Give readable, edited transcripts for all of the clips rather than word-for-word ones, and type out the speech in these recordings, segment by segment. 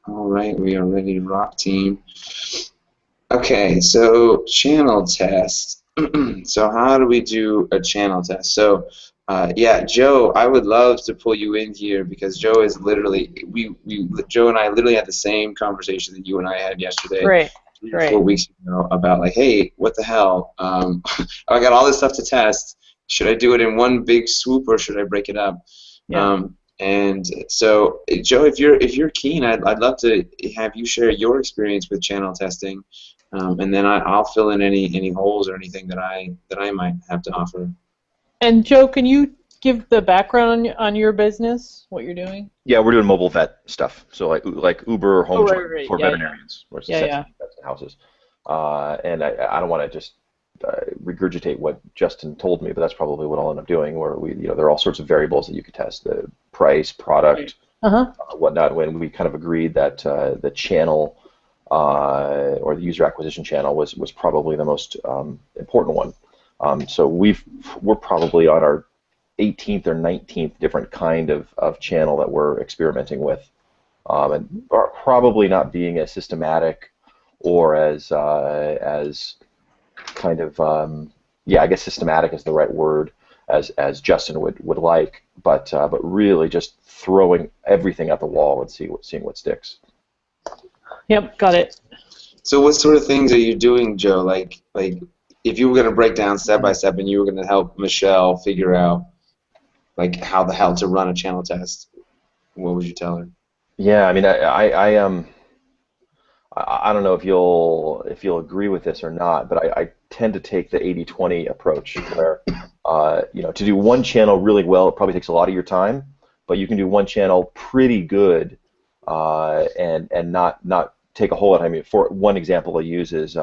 All right, we are ready to rock, team. Okay, so channel test. So how do we do a channel test? So yeah, Joe, I would love to pull you in here because Joe is literally Joe and I literally had the same conversation that you and I had yesterday, Great, 3 or 4 great. weeks ago about like, hey, what the hell? I got all this stuff to test. Should I do it in one big swoop or should I break it up? Yeah. And so, Joe, if you're keen, I'd love to have you share your experience with channel testing, and then I'll fill in any holes or anything that I might have to offer. And Joe, can you give the background on your business, what you're doing? Yeah, we're doing mobile vet stuff. So like Uber or Oh, home right, join right. for Yeah, yeah. veterinarians, or Yeah, essentially yeah. vets in houses. And I don't want to just regurgitate what Justin told me, but that's probably what I'll end up doing. Where there are all sorts of variables that you could test: the price, Right. product, Uh-huh. whatnot. When we kind of agreed that the channel or the user acquisition channel was probably the most important one. So we're probably on our 18th or 19th different kind of channel that we're experimenting with, and are probably not being as systematic or as kind of yeah, I guess systematic is the right word, as Justin would like, but really just throwing everything at the wall and seeing what sticks. Yep, got it. So what sort of things are you doing, Joe? Like if you were going to break down step by step and you were going to help Michelle figure out like how the hell to run a channel test, what would you tell her? Yeah, I mean, I don't know if you'll agree with this or not, but I tend to take the 80-20 approach where to do one channel really well, it probably takes a lot of your time, but you can do one channel pretty good and not take a whole lot. I mean, for one example I use is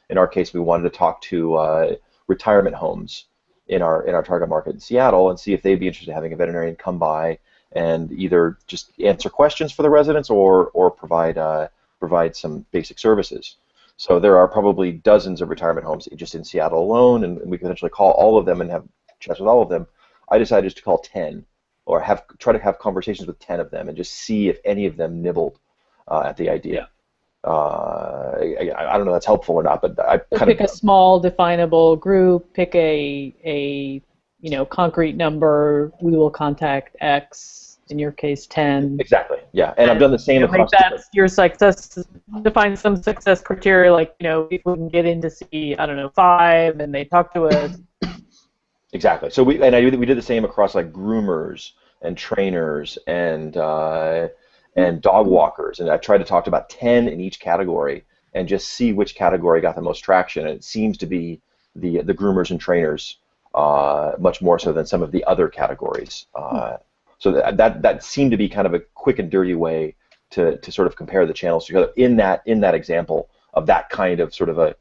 in our case we wanted to talk to retirement homes in our target market in Seattle and see if they'd be interested in having a veterinarian come by and either just answer questions for the residents or provide some basic services. So there are probably dozens of retirement homes just in Seattle alone, and we could potentially call all of them and have chats with all of them. I decided just to call 10, or try to have conversations with 10 of them, and just see if any of them nibbled at the idea. I don't know if that's helpful or not, but I So kind pick a small, definable group. Pick a concrete number. We will contact X. In your case, 10. exactly, yeah, and I've done the same Like across different. that's your success. Define some success criteria, like if we can get in to see, I don't know, 5, and they talk to us. Exactly. So we did the same across like groomers and trainers and dog walkers, and I tried to talk to about 10 in each category and just see which category got the most traction. And it seems to be the groomers and trainers much more so than some of the other categories. So that seemed to be kind of a quick and dirty way to sort of compare the channels together in that example of that kind of sort of a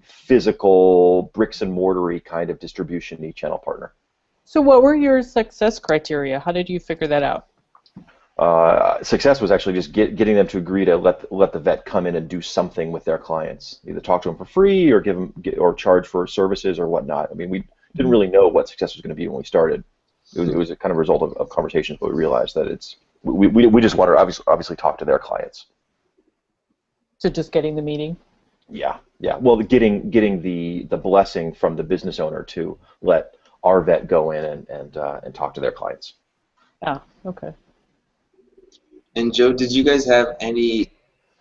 physical bricks and mortar kind of distribution to each channel partner. So what were your success criteria? How did you figure that out? Success was actually just getting them to agree to let the vet come in and do something with their clients, either talk to them for free or or charge for services or whatnot. I mean, we didn't really know what success was going to be when we started. It was a kind of result of conversations, but we realized that we just want to obviously talk to their clients. So just getting the meeting? Yeah. Well, getting the blessing from the business owner to let our vet go in and talk to their clients. Ah, okay. And Joe, did you guys have any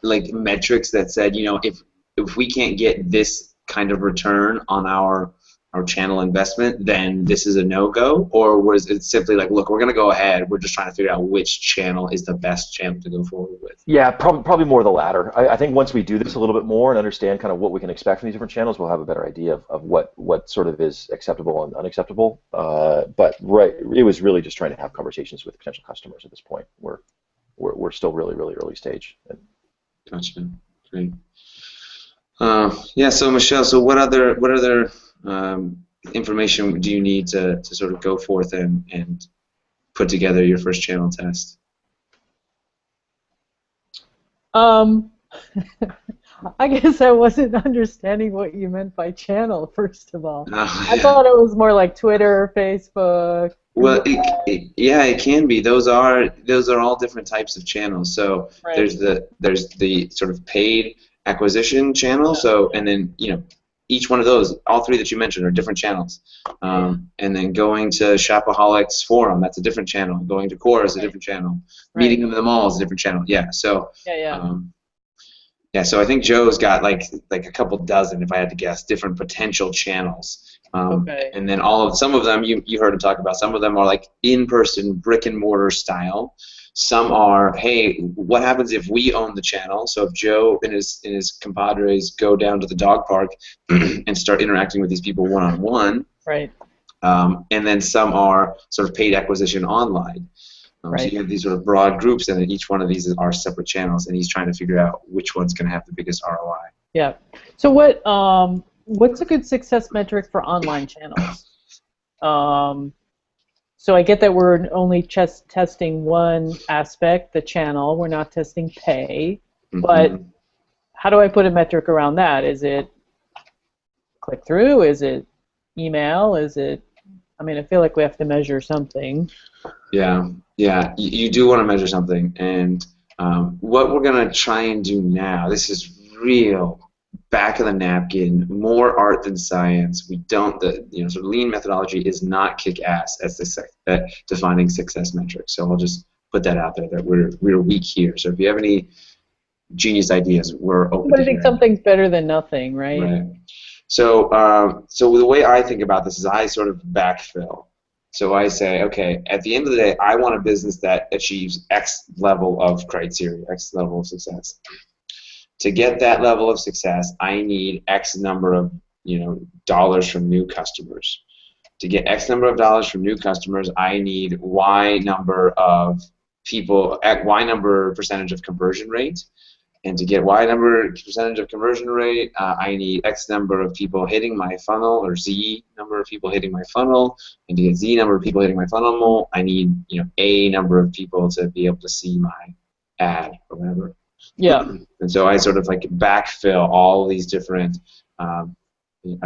like metrics that said, if we can't get this kind of return on our channel investment, then this is a no-go? Or was it simply like, look, we're going to go ahead, we're just trying to figure out which channel is the best channel to go forward with? Yeah, probably more the latter. I think once we do this a little bit more and understand kind of what we can expect from these different channels, we'll have a better idea of what sort of is acceptable and unacceptable. But it was really just trying to have conversations with potential customers at this point. We're still really, really early stage. Gotcha. Great. Yeah. So Michelle, so what other information do you need to sort of go forth and put together your first channel test? I guess I wasn't understanding what you meant by channel, first of all. I Yeah. thought it was more like Twitter, Facebook, Well, yeah, it can be. Those are all different types of channels. So Right. there's the sort of paid acquisition channel. Yeah. So and then each one of those, all three that you mentioned, are different channels. And then going to Shopaholics Forum, that's a different channel. Going to Core is a Right. different channel. Right. Meeting them in the mall is a different channel. Yeah. So Yeah. yeah, so I think Joe's got like a couple dozen, if I had to guess, different potential channels. Okay. And then some of them you heard him talk about. Some of them are like in-person brick and mortar style. Some are, hey, what happens if we own the channel? So if Joe and his compadres go down to the dog park and start interacting with these people one-on-one. Right. And then some are sort of paid acquisition online. So Right. you have these sort of broad groups, and then each one of these are separate channels, and he's trying to figure out which one's going to have the biggest ROI. Yeah. So what's a good success metric for online channels? So I get that we're only testing one aspect, the channel. We're not testing pay. But how do I put a metric around that? Is it click through? Is it email? Is it? I mean, I feel like we have to measure something. Yeah. You do want to measure something, and what we're going to try and do now, this is real back of the napkin, more art than science. We don't, sort of lean methodology is not kick ass at defining success metrics. So I'll just put that out there that we're weak here. So if you have any genius ideas, we're open. But I think something's better than nothing, right? Right. So the way I think about this is I sort of backfill. So I say, okay, at the end of the day, I want a business that achieves X level of criteria, X level of success. To get that level of success, I need X number of dollars from new customers. To get X number of dollars from new customers, I need Y number of people, Y number percentage of conversion rate. And to get Y number percentage of conversion rate, I need X number of people hitting my funnel, or Z number of people hitting my funnel. And to get Z number of people hitting my funnel, I need A number of people to be able to see my ad or whatever. Yeah. And so I sort of like backfill all these different. I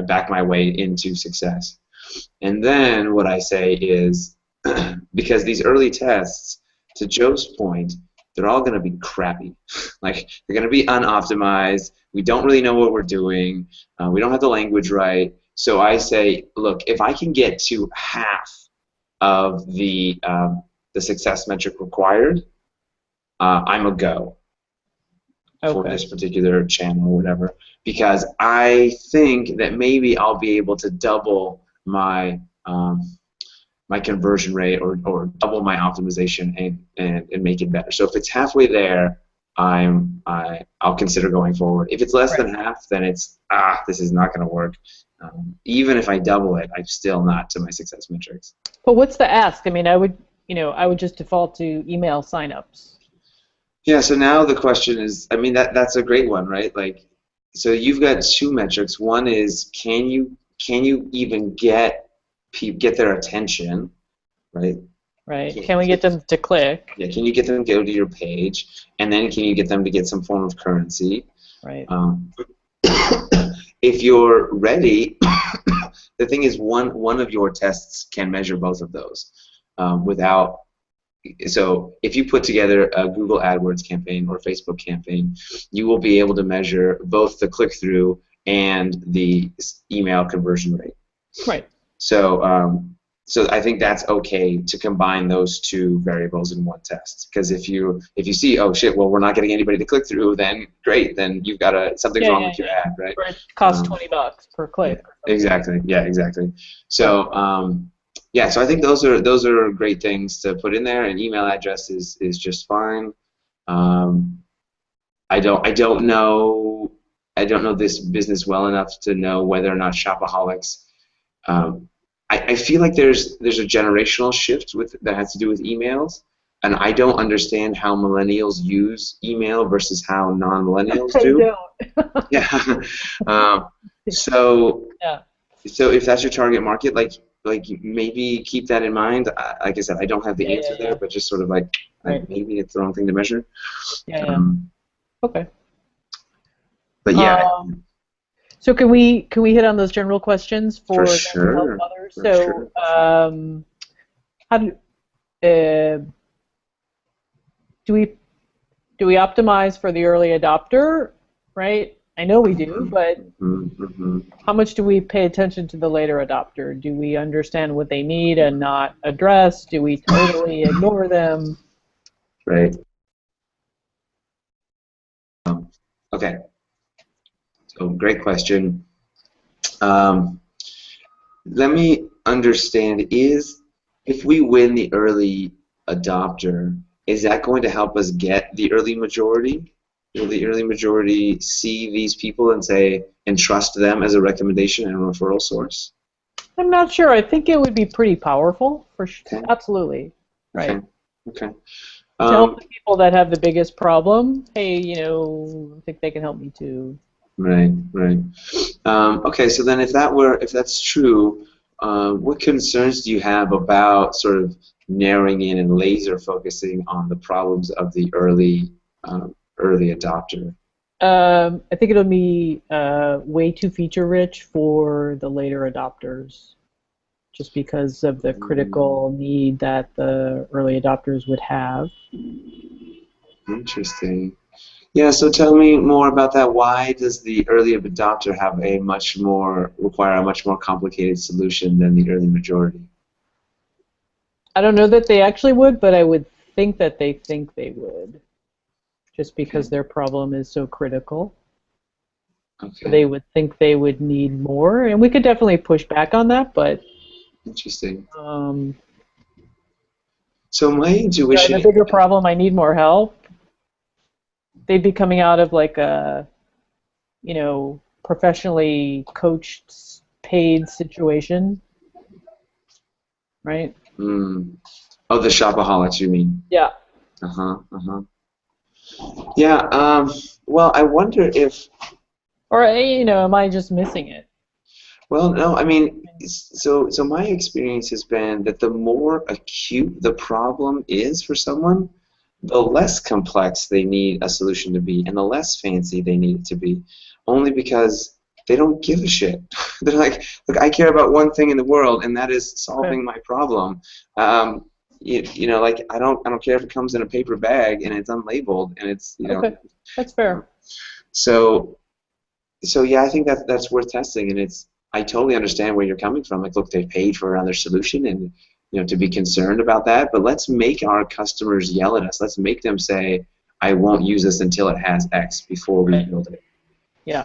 back my way into success. And then what I say is, because these early tests, to Joe's point, they're all going to be crappy. Like, they're going to be unoptimized. We don't really know what we're doing. We don't have the language right. So I say, look, if I can get to half of the success metric required, I'm a go for this particular channel or whatever. Because I think that maybe I'll be able to double my my conversion rate or double my optimization and make it better. So if it's halfway there, I'll consider going forward. If it's less than half, then it's this is not going to work. Even if I double it, I'm still not to my success metrics. But what's the ask? I mean, I would just default to email signups. Yeah. So now the question is, I mean, that's a great one, right? Like, so you've got two metrics. One is, can you even get their attention, right? Right. Can we get them to click? Yeah. Can you get them to go to your page, and then can you get them to get some form of currency? Right. If you're ready, the thing is, one of your tests can measure both of those without. So if you put together a Google AdWords campaign or a Facebook campaign, you will be able to measure both the click-through and the email conversion rate. Right. So I think that's okay to combine those two variables in one test. Because if you see, oh shit, well, we're not getting anybody to click through, then great, then you've got something's wrong with your ad, right? Or it costs $20 per click. Yeah, exactly. Yeah, exactly. So yeah, so I think those are great things to put in there. An email address is just fine. I don't know this business well enough to know whether or not Shopaholics. I feel like there's a generational shift that has to do with emails, and I don't understand how millennials use email versus how non-millennials do. Yeah. So if that's your target market, like maybe keep that in mind. Like I said, I don't have the answer there, but just sort of like maybe it's the wrong thing to measure. Okay. But yeah. So can we hit on those general questions for sure. help others? So How do we optimize for the early adopter, right? I know we do, but how much do we pay attention to the later adopter? Do we understand what they need and not address? Do we totally ignore them? Right. Okay. So great question. Let me understand, if we win the early adopter, is that going to help us get the early majority? Will the early majority see these people and say, and trust them as a recommendation and a referral source? I'm not sure. I think it would be pretty powerful, for sure. Okay. Absolutely. Right. Okay. To help the people that have the biggest problem, hey, I think they can help me too. Right. Okay, so then if that's true, what concerns do you have about sort of narrowing in and laser focusing on the problems of the early adopter? I think it'll be way too feature rich for the later adopters, just because of the critical need that the early adopters would have. Interesting. Yeah, so tell me more about that. Why does the early adopter require a much more complicated solution than the early majority? I don't know that they actually would, but I would think that they think they would, just because their problem is so critical. Okay. So they would think they would need more, and we could definitely push back on that, but... Interesting. So my intuition... The bigger problem, I need more help. They'd be coming out of like a, professionally coached, paid situation, right? Oh, the shopaholics, you mean? Yeah. Yeah. Well, I wonder if. Or am I just missing it? Well, no. I mean, so my experience has been that the more acute the problem is for someone, the less complex they need a solution to be, and the less fancy they need it to be, only because they don't give a shit. They're like, look, I care about one thing in the world, and that is solving my problem. Like I don't care if it comes in a paper bag and it's unlabeled and it's Okay, that's fair. So yeah, I think that's worth testing, and I totally understand where you're coming from. Like, look, they paid for another solution, and to be concerned about that, but let's make our customers yell at us. Let's make them say, I won't use this until it has X before we build it. Yeah.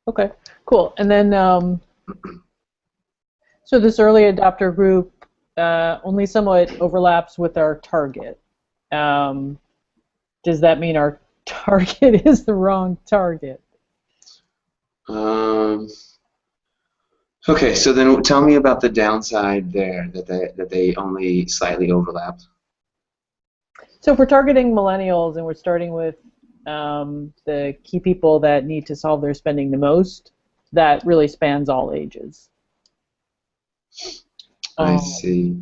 Okay, cool. And then, so this early adopter group only somewhat overlaps with our target. Does that mean our target is the wrong target? Okay, so then tell me about the downside there, that they only slightly overlap. So if we're targeting millennials and we're starting with the key people that need to solve their spending the most, that really spans all ages. I see.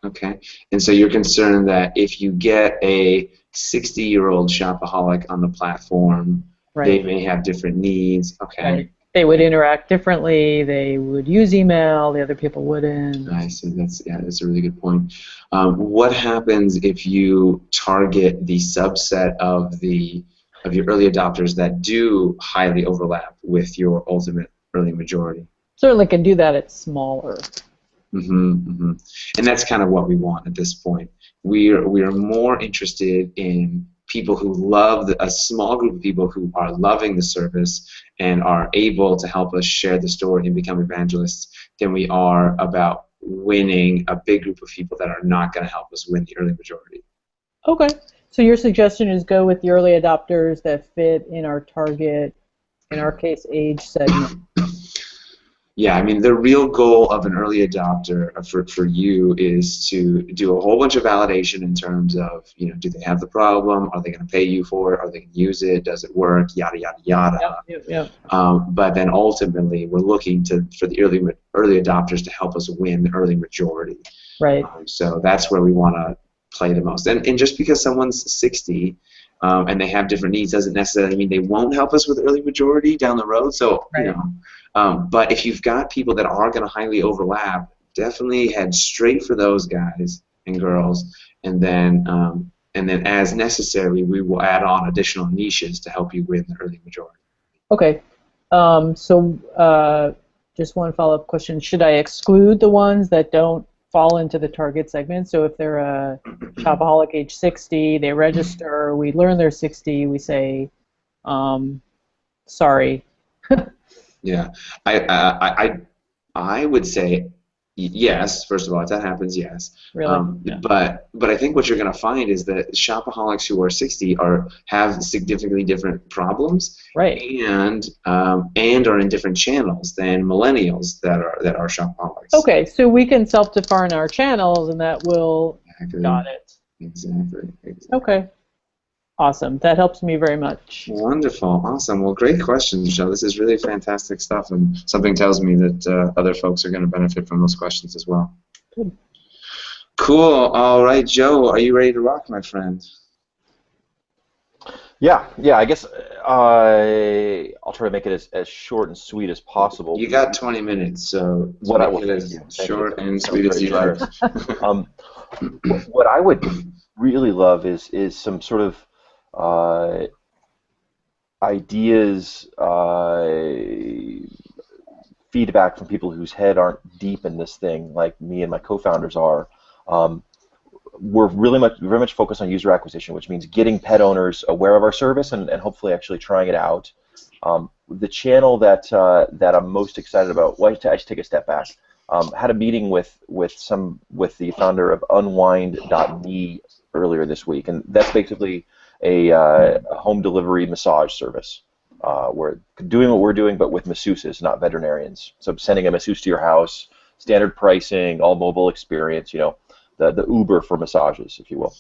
Okay. And so you're concerned that if you get a 60-year-old shopaholic on the platform, they may have different needs. Okay. Right. They would interact differently. They would use email. The other people wouldn't. I see. That's a really good point. What happens if you target the subset of your early adopters that do highly overlap with your ultimate early majority? Certainly can do that. It's smaller. And that's kind of what we want at this point. We are more interested in people who love a small group of people who are loving the service and are able to help us share the story and become evangelists than we are about winning a big group of people that are not going to help us win the early majority. Okay. So your suggestion is go with the early adopters that fit in our target, in our case, age segment. Yeah, I mean, the real goal of an early adopter for you is to do a whole bunch of validation in terms of, do they have the problem? Are they going to pay you for it? Are they going to use it? Does it work? Yada, yada, yada. Yep. But then ultimately, we're looking for the early adopters to help us win the early majority. Right. So that's where we want to play the most. And just because someone's 60 and they have different needs doesn't necessarily mean they won't help us with early majority down the road. So, but if you've got people that are going to highly overlap, definitely head straight for those guys and girls, and then as necessary, we will add on additional niches to help you win the early majority. Okay. Just one follow-up question. Should I exclude the ones that don't fall into the target segment? So if they're a shopaholic age 60, they register, we learn they're 60, we say, sorry. Yeah, I would say yes. First of all, if that happens, yes. Really? Yeah. But I think what you're going to find is that shopaholics who are 60 have significantly different problems, Right. and are in different channels than millennials that are shopaholics. Okay, so we can self-define our channels, and that will. Exactly. Got it. Exactly. Okay. Awesome. That helps me very much. Wonderful. Awesome. Well, great questions, Joe. This is really fantastic stuff, and something tells me that other folks are going to benefit from those questions as well. Good. Cool. All right, Joe, are you ready to rock, my friend? Yeah. I guess I'll try to make it as short and sweet as possible. You got 20 minutes, so make it as short and sweet as you like. What I would really love is some sort of ideas, feedback from people whose head aren't deep in this thing, like me and my co-founders are. We're very much focused on user acquisition, which means getting pet owners aware of our service and hopefully actually trying it out. The channel that I'm most excited about. Well, I should take a step back. Had a meeting with the founder of Unwind.me earlier this week, and that's basically a home delivery massage service. We're doing what we're doing, but with masseuses, not veterinarians. So sending a masseuse to your house, standard pricing, all mobile experience. The Uber for massages, if you will.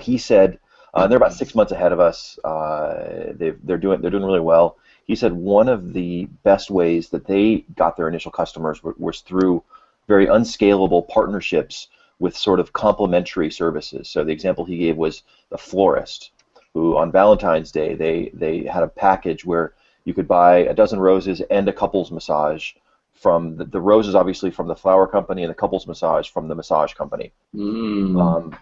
He said they're about 6 months ahead of us. They're doing really well. He said one of the best ways that they got their initial customers was through very unscalable partnerships with sort of complementary services. So the example he gave was the florist, who on Valentine's Day they had a package where you could buy a dozen roses and a couples massage from the roses, obviously from the flower company, and the couples massage from the massage company. Love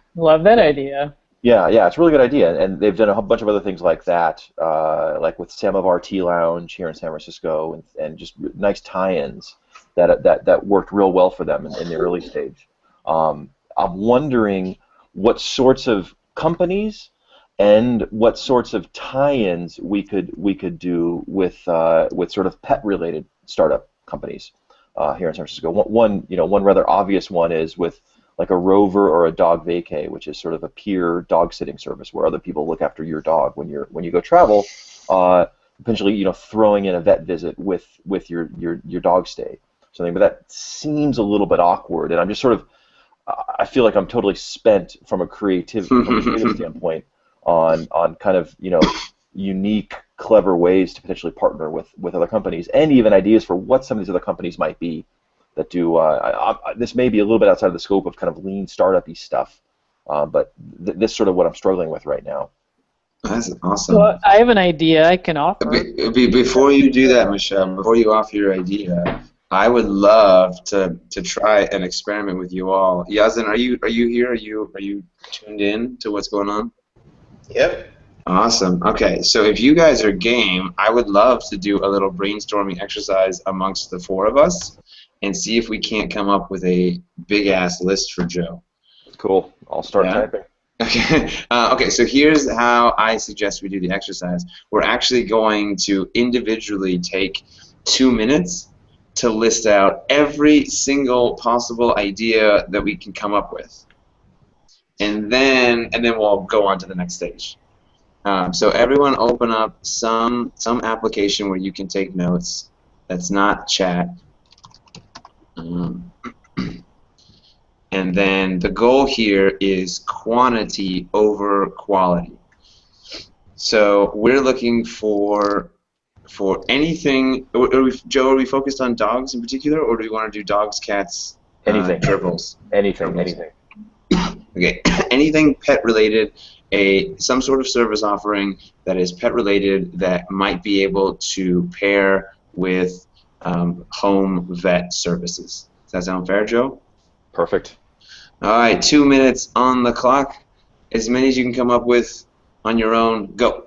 that idea. Yeah, it's a really good idea, and they've done a whole bunch of other things like that, like with Samovar Tea Lounge here in San Francisco, and just nice tie-ins that worked real well for them in the early stage. I'm wondering what sorts of companies and what sorts of tie-ins we could do with sort of pet-related startup companies here in San Francisco. One rather obvious one is with like a Rover or a Dog Vacay, which is sort of a peer dog sitting service where other people look after your dog when you go travel, potentially throwing in a vet visit with your dog stay. Something, but that seems a little bit awkward, and I'm just sort of I feel like I'm totally spent from a creative standpoint on kind of unique, clever ways to potentially partner with other companies, and even ideas for what some of these other companies might be that do. This may be a little bit outside of the scope of kind of lean startup-y stuff, but this is sort of what I'm struggling with right now. That's awesome. Well, I have an idea I can offer. Before you do that, Michelle, before you offer your idea, I would love to try an experiment with you all. Yazin, are you here? Are you tuned in to what's going on? Yep. Awesome. Okay, so if you guys are game, I would love to do a little brainstorming exercise amongst the four of us and see if we can't come up with a big-ass list for Joe. Cool. I'll start typing. Okay. Okay, so here's how I suggest we do the exercise. We're actually going to individually take 2 minutes to list out every single possible idea that we can come up with. And then we'll go on to the next stage. So everyone open up some application where you can take notes that's not chat. And then the goal here is quantity over quality. So we're looking for anything. Joe, are we focused on dogs in particular, or do we want to do dogs, cats, gerbils? Anything. Okay, anything pet related, some sort of service offering that is pet related that might be able to pair with home vet services. Does that sound fair, Joe? Perfect. All right, 2 minutes on the clock. As many as you can come up with on your own. Go.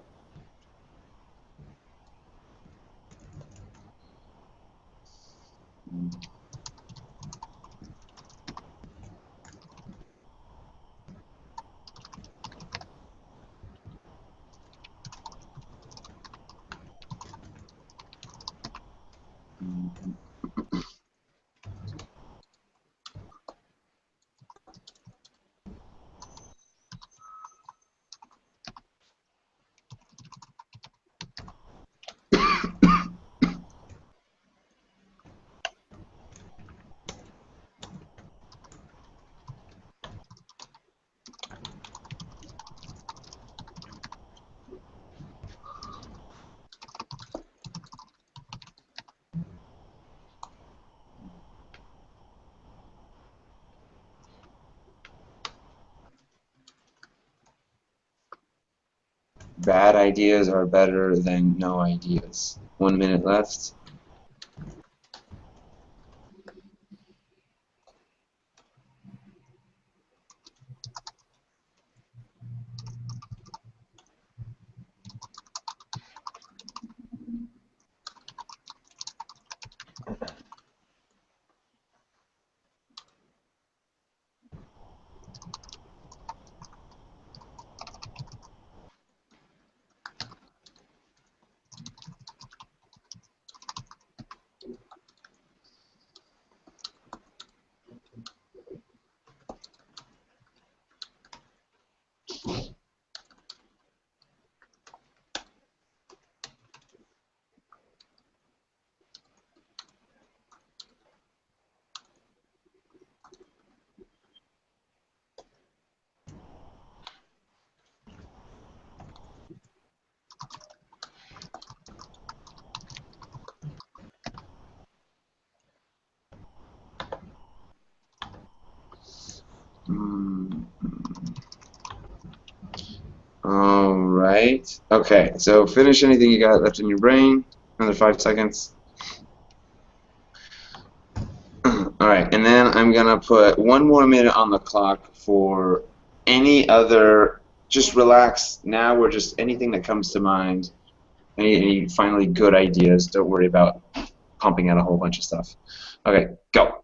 Bad ideas are better than no ideas. 1 minute left. All right. Okay, so finish anything you got left in your brain. Another 5 seconds. All right, and then I'm going to put 1 more minute on the clock for any other, just relax. Now we're just anything that comes to mind. Any finally good ideas. Don't worry about pumping out a whole bunch of stuff. Okay, go.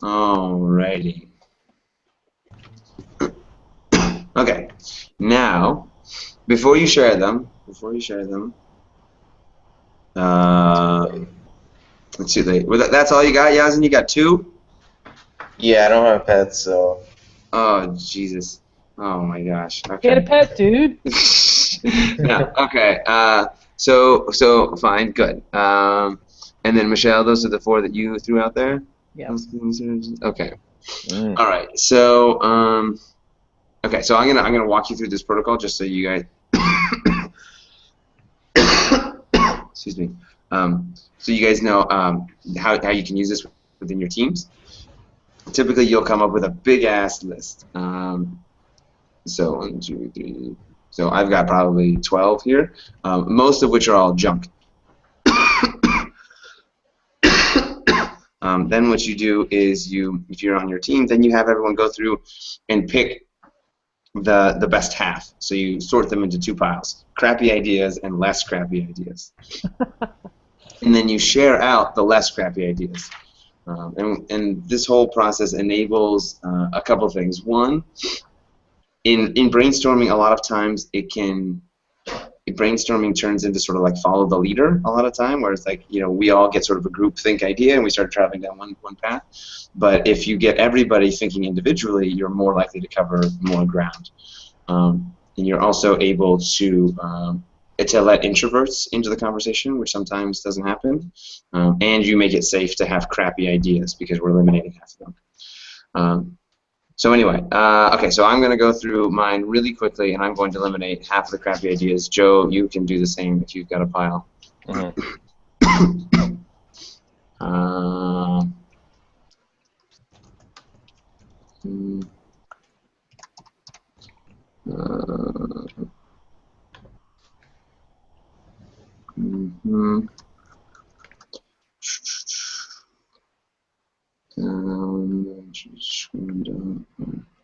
Alrighty. Okay. Now, before you share them, let's see. That's all you got, Yazin? You got 2? Yeah, I don't have pets, so. Oh, Jesus. Oh, my gosh. Okay. Get a pet, dude. No, okay. So fine, good. And then Michelle, those are the 4 that you threw out there? Yeah. Okay. All right. So okay. So I'm gonna walk you through this protocol just so you guys. Excuse me. So you guys know how you can use this within your teams. Typically, you'll come up with a big ass list. So 1, 2, 3. So I've got probably 12 here, most of which are all junk. Then what you do is if you're on your team, then you have everyone go through and pick the best half. So you sort them into 2 piles: crappy ideas and less crappy ideas. And then you share out the less crappy ideas. And this whole process enables a couple things. One, in brainstorming, a lot of times brainstorming turns into sort of like follow the leader a lot of time, where it's like, we all get sort of a group think idea and we start traveling down one path. But if you get everybody thinking individually, you're more likely to cover more ground. And you're also able to let introverts into the conversation, which sometimes doesn't happen. And you make it safe to have crappy ideas because we're eliminating half of them. So anyway, okay, so I'm going to go through mine really quickly, and I'm going to eliminate half of the crappy ideas. Joe, you can do the same if you've got a pile.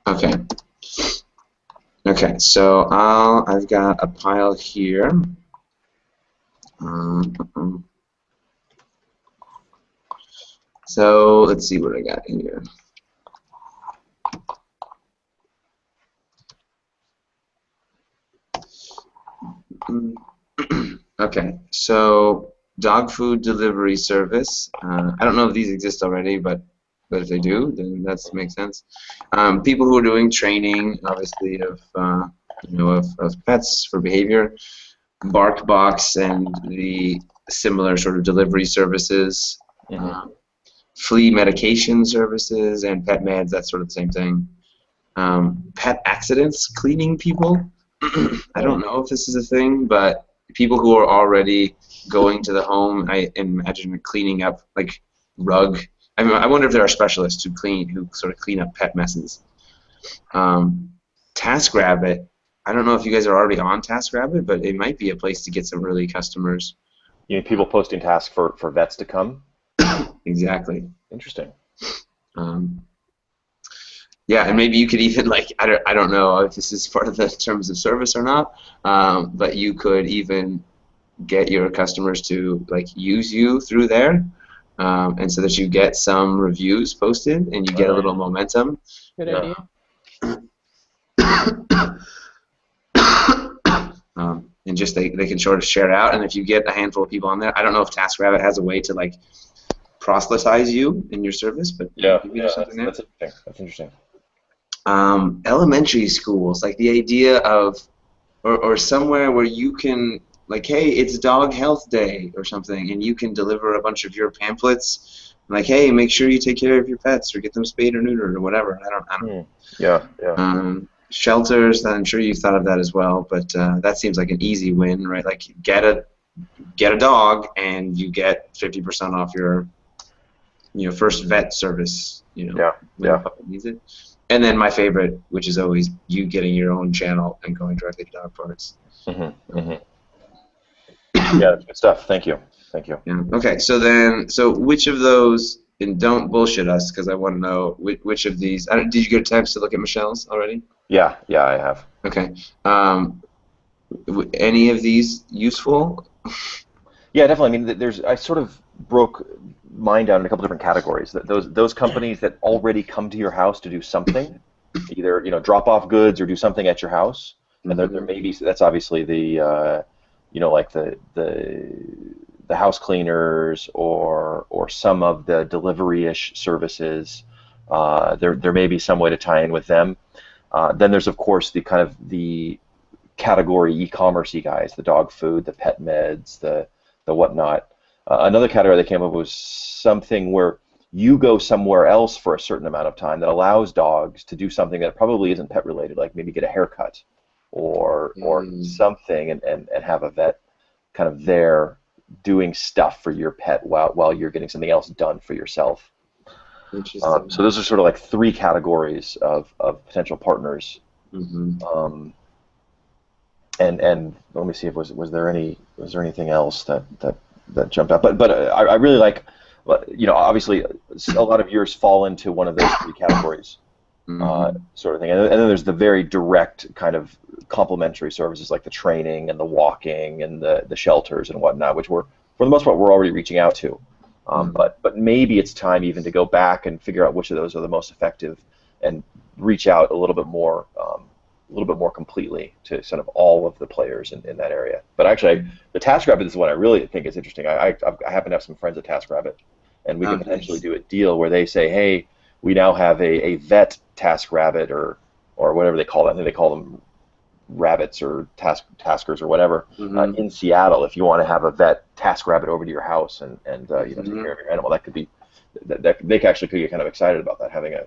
Okay. Okay, so I've got a pile here. So let's see what I got here. Okay, so dog food delivery service. I don't know if these exist already, but if they do, then that makes sense. People who are doing training, obviously, of pets for behavior, BarkBox and the similar sort of delivery services, flea medication services, and pet meds. That's sort of the same thing. Pet accidents cleaning people. I don't know if this is a thing, but people who are already going to the home, I imagine cleaning up like rug. I mean, I wonder if there are specialists who sort of clean up pet messes. TaskRabbit. I don't know if you guys are already on TaskRabbit, but it might be a place to get some early customers. You mean people posting tasks for vets to come? Exactly. Interesting. Yeah, and maybe you could even I don't know if this is part of the terms of service or not, but you could even get your customers to use you through there, and so that you get some reviews posted and you get a little momentum. Good idea. And just they can sort of share it out, and if you get a handful of people on there, I don't know if TaskRabbit has a way to proselytize you in your service, but maybe there's something there. That's interesting. Elementary schools, like the idea of, or somewhere where you can, hey, it's Dog Health Day or something, and you can deliver a bunch of your pamphlets, hey, make sure you take care of your pets or get them spayed or neutered or whatever. I don't know. Yeah. Shelters, I'm sure you've thought of that as well, but that seems like an easy win, right? Get a dog and you get 50% off your first vet service. Yeah. Needs it. And then my favorite, which is always you getting your own channel and going directly to dog parks. Yeah, that's good stuff. Thank you. Yeah. Okay, so which of those, and don't bullshit us because I want to know which of these. Did you get a chance to look at Michelle's already? Yeah, I have. Okay. Any of these useful? Yeah, definitely. I mean, I sort of broke mine down in a couple different categories. Those companies that already come to your house to do something, either drop off goods or do something at your house, and there may be, that's obviously the the house cleaners or some of the delivery-ish services. There may be some way to tie in with them. Then there's of course the kind of the category e-commerce-y guys, the dog food, the pet meds, the whatnot. Another category that came up was something where you go somewhere else for a certain amount of time that allows dogs to do something that probably isn't pet related, like maybe get a haircut or something, and have a vet kind of there doing stuff for your pet while you're getting something else done for yourself. Interesting. So those are sort of like three categories of potential partners. Mm-hmm. And let me see if was there anything else that jumped out. But I really like, obviously a lot of yours fall into one of those three categories, sort of thing. And then there's the very direct kind of complementary services like the training and the walking and the shelters and whatnot, which for the most part we're already reaching out to. But maybe it's time even to go back and figure out which of those are the most effective, and reach out a little bit more completely to sort of all of the players in that area. But actually, the TaskRabbit is what I really think is interesting. I happen to have some friends at TaskRabbit, and we can potentially do a deal where they say, hey, we now have a vet TaskRabbit or whatever they call that. I think they call them rabbits or taskers or whatever in Seattle. If you want to have a vet TaskRabbit over to your house and take care of your animal, that could be that they actually could get kind of excited about that, having a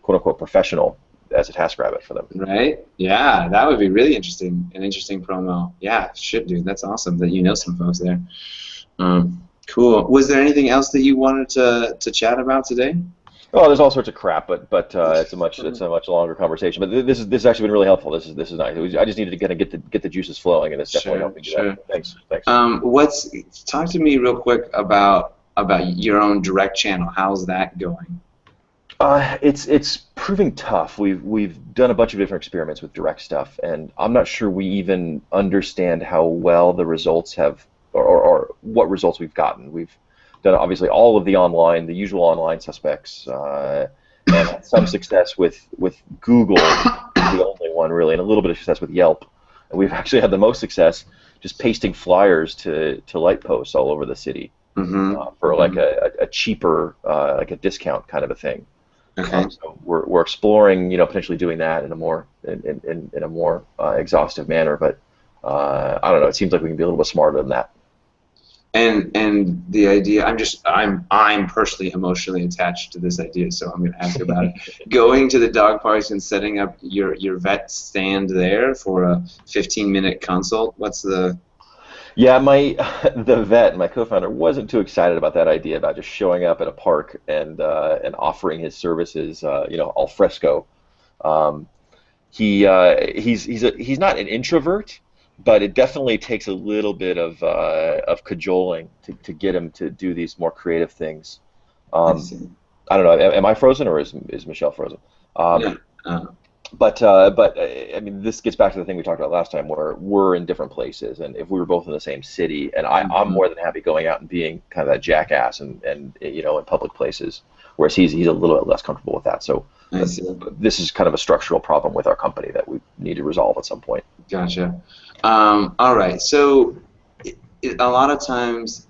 quote unquote professional as a TaskRabbit for them. Right? Yeah, that would be really interesting. An interesting promo. Yeah, shit, dude, that's awesome that you know some folks there. Cool. Was there anything else that you wanted to chat about today? Oh, there's all sorts of crap, but it's a much longer conversation. But this has actually been really helpful. This is nice. I just needed to kind of get the juices flowing, and it's definitely helping do that. Thanks. Talk to me real quick about your own direct channel. How's that going? It's proving tough. We've done a bunch of different experiments with direct stuff, and I'm not sure we even understand how well the results have, or what results we've gotten. We've done obviously all of the usual online suspects, and had some success with Google, the only one really, and a little bit of success with Yelp. And we've actually had the most success just pasting flyers to light posts all over the city for like a cheaper, like a discount kind of a thing. Okay. So we're exploring, potentially doing that in a more exhaustive manner, but I don't know. It seems like we can be a little bit smarter than that. And the idea, I'm personally emotionally attached to this idea, so I'm going to ask about it. Going to the dog parks and setting up your vet stand there for a 15-minute consult. What's the? Yeah, the vet, my co-founder, wasn't too excited about that idea about just showing up at a park and offering his services, al fresco. He's not an introvert, but it definitely takes a little bit of cajoling to get him to do these more creative things. I don't know. Am I frozen or is Michelle frozen? Yeah. But I mean, this gets back to the thing we talked about last time, where we're in different places, and if we were both in the same city, and I'm more than happy going out and being kind of that jackass and in public places, whereas he's a little bit less comfortable with that. So this is kind of a structural problem with our company that we need to resolve at some point. Gotcha. All right. So a lot of times,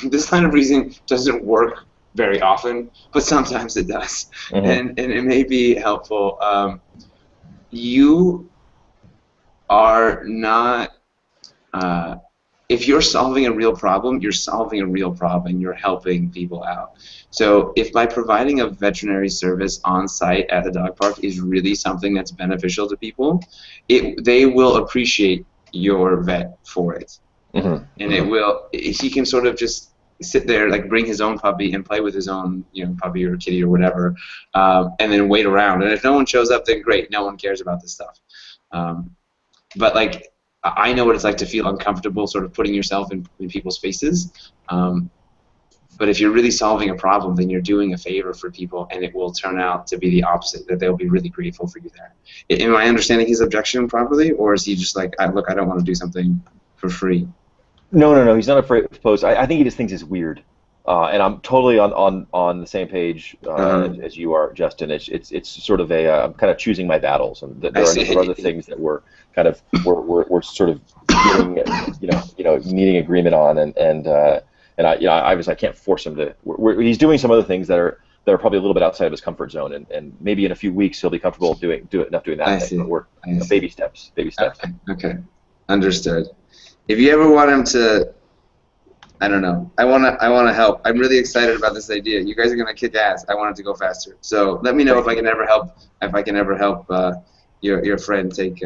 this kind of reasoning doesn't work very often, but sometimes it does, and it may be helpful. You are not, if you're solving a real problem, you're solving a real problem, you're helping people out. So if by providing a veterinary service on site at the dog park is really something that's beneficial to people, they will appreciate your vet for it. And he can sort of just sit there, like bring his own puppy and play with his own, puppy or kitty or whatever, and then wait around. And if no one shows up, then great, no one cares about this stuff. But like, I know what it's like to feel uncomfortable, sort of putting yourself in people's faces. But if you're really solving a problem, then you're doing a favor for people, and it will turn out to be the opposite, that they'll be really grateful for you there. Am I understanding his objection properly, or is he just like, look, I don't want to do something for free? No. He's not afraid of post. I think he just thinks it's weird, and I'm totally on the same page as you are, Justin. It's sort of I'm kind of choosing my battles, and there are a number of other things that we're sort of getting meeting agreement on, and I obviously I can't force him to. He's doing some other things that are probably a little bit outside of his comfort zone, and maybe in a few weeks he'll be comfortable doing that. I see. But we're baby steps. Okay, understood. If you ever want him to, I don't know. I want to help. I'm really excited about this idea. You guys are gonna kick ass. I want it to go faster. So let me know if I can ever help. If I can ever help your friend take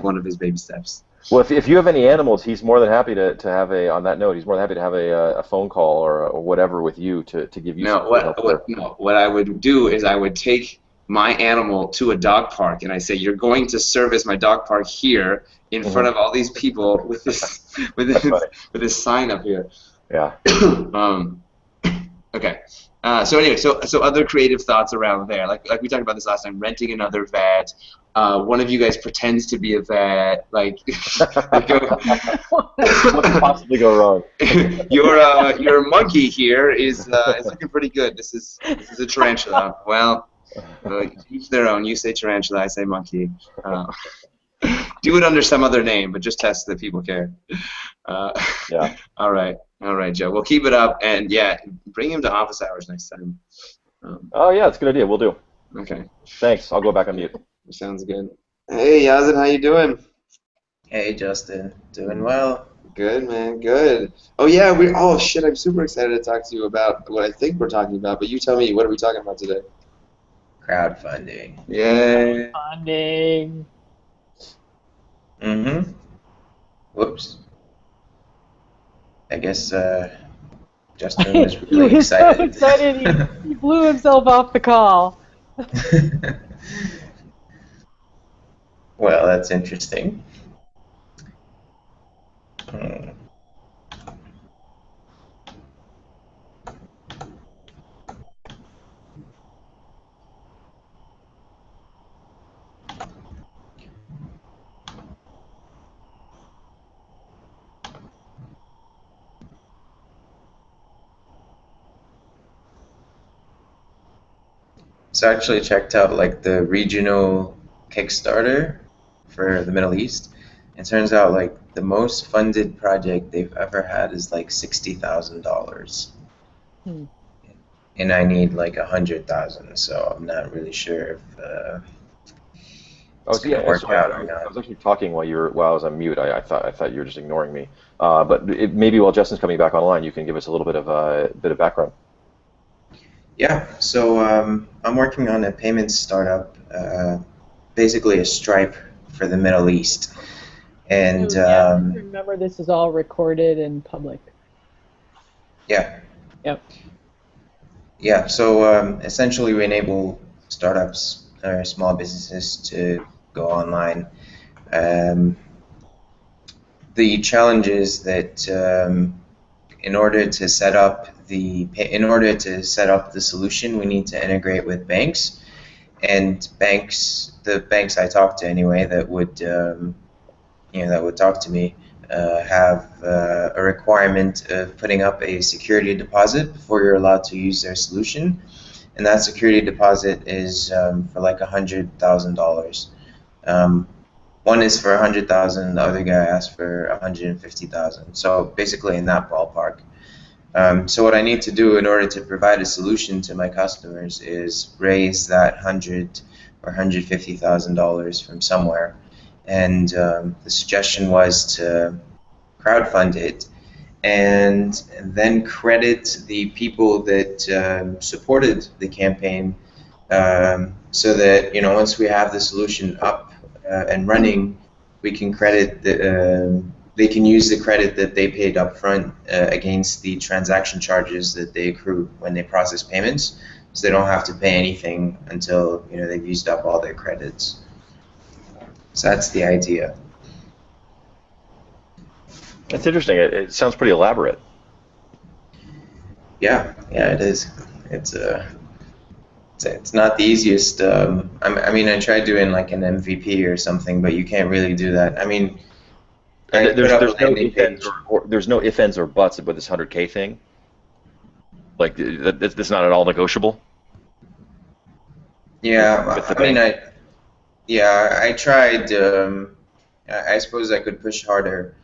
one of his baby steps. Well, if you have any animals, he's more than happy to have on that note, he's more than happy to have a phone call or whatever with you to give you some help. What I would do is I would take my animal to a dog park, and I say, you're going to service my dog park here in front of all these people with this sign up here. Yeah. Okay. So anyway, so other creative thoughts around there, like we talked about this last time, renting another vet. One of you guys pretends to be a vet, like, What could possibly go wrong? your monkey here is looking pretty good. This is a tarantula. Well, each their own. You say tarantula, I say monkey. Do it under some other name, but just test that people care. Yeah. All right, Joe. We'll keep it up, and yeah, bring him to office hours next time. Oh yeah, that's a good idea. We'll do. Okay. Thanks. I'll go back on mute. Sounds good. Hey, Yazid, how you doing? Hey, Justin. Doing well. Good, man. Good. Oh yeah, Oh shit, I'm super excited to talk to you about what I think we're talking about. But you tell me, what are we talking about today? Crowdfunding. Yeah. Funding. Mm-hmm. Whoops. I guess Justin was He really was so excited. excited he blew himself off the call. Well, that's interesting. Hmm. So I actually checked out like the regional Kickstarter for the Middle East. It turns out like the most funded project they've ever had is like $60,000. Hmm. And I need like 100,000, so I'm not really sure if it's gonna work Sorry, out I or was not. actually talking while I was on mute. I thought you were just ignoring me. But maybe while Justin's coming back online, you can give us a little bit of background. Yeah, so I'm working on a payments startup, basically a Stripe for the Middle East, and Yeah, remember this is all recorded and public. yeah, Yep. yeah. So essentially, we enable startups or small businesses to go online. Um, the challenge is that in order to set up the solution, we need to integrate with banks, and the banks I talk to anyway that would that would talk to me have a requirement of putting up a security deposit before you're allowed to use their solution, and that security deposit is for like $100,000. One is for 100,000, the other guy asked for 150,000. So basically in that ballpark. So what I need to do in order to provide a solution to my customers is raise that $150,000 from somewhere, and the suggestion was to crowdfund it and then credit the people that supported the campaign, so that once we have the solution up and running, we can credit they can use the credit that they paid up front against the transaction charges that they accrue when they process payments, so they don't have to pay anything until they've used up all their credits. So that's the idea. That's interesting. It sounds pretty elaborate. Yeah, it is. It's not the easiest. I mean, I tried doing like an MVP or something, but you can't really do that. I mean, I put up a landing page. There's no ifs, ands, or buts about this 100K thing. Like that's not at all negotiable. Yeah, I mean, I tried. I suppose I could push harder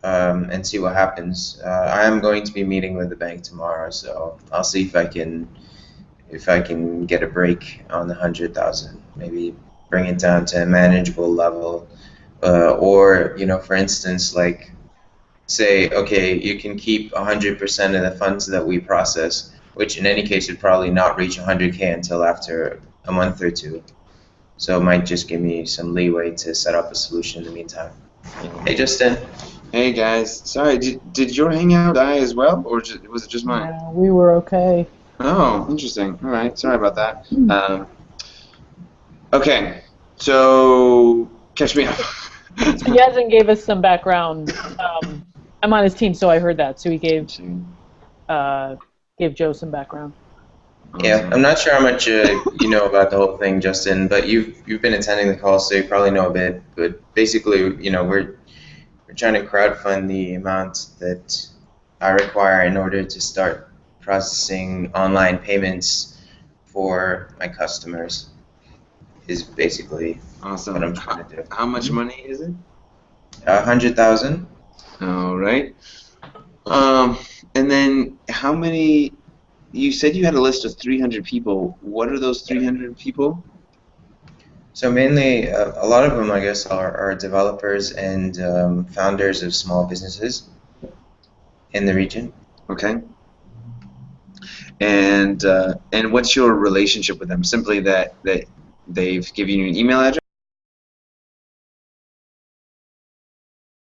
and see what happens. I am going to be meeting with the bank tomorrow, so I'll see if I can get a break on the 100,000. Maybe bring it down to a manageable level, or for instance, like say, okay, you can keep 100% of the funds that we process, which in any case would probably not reach 100K until after a month or two. So it might just give me some leeway to set up a solution in the meantime. Hey, Justin. Hey guys, sorry, did your hangout die as well, or was it just mine? Yeah, we were okay. Oh, interesting. All right, sorry about that. Okay, so catch me up. So Yazin gave us some background. I'm on his team, so I heard that. So he gave Joe some background. Yeah, Awesome. I'm not sure how much you know about the whole thing, Justin, but you've been attending the call, so you probably know a bit. But basically, we're trying to crowdfund the amount that I require in order to start processing online payments for my customers. Is basically what Awesome. I'm trying to do. How much money is it? 100,000. All right. Um, and then how many? You said you had a list of 300 people. What are those 300 people? So mainly, a lot of them, I guess, are developers and founders of small businesses in the region. Okay. And what's your relationship with them? Simply that they've given you an email address?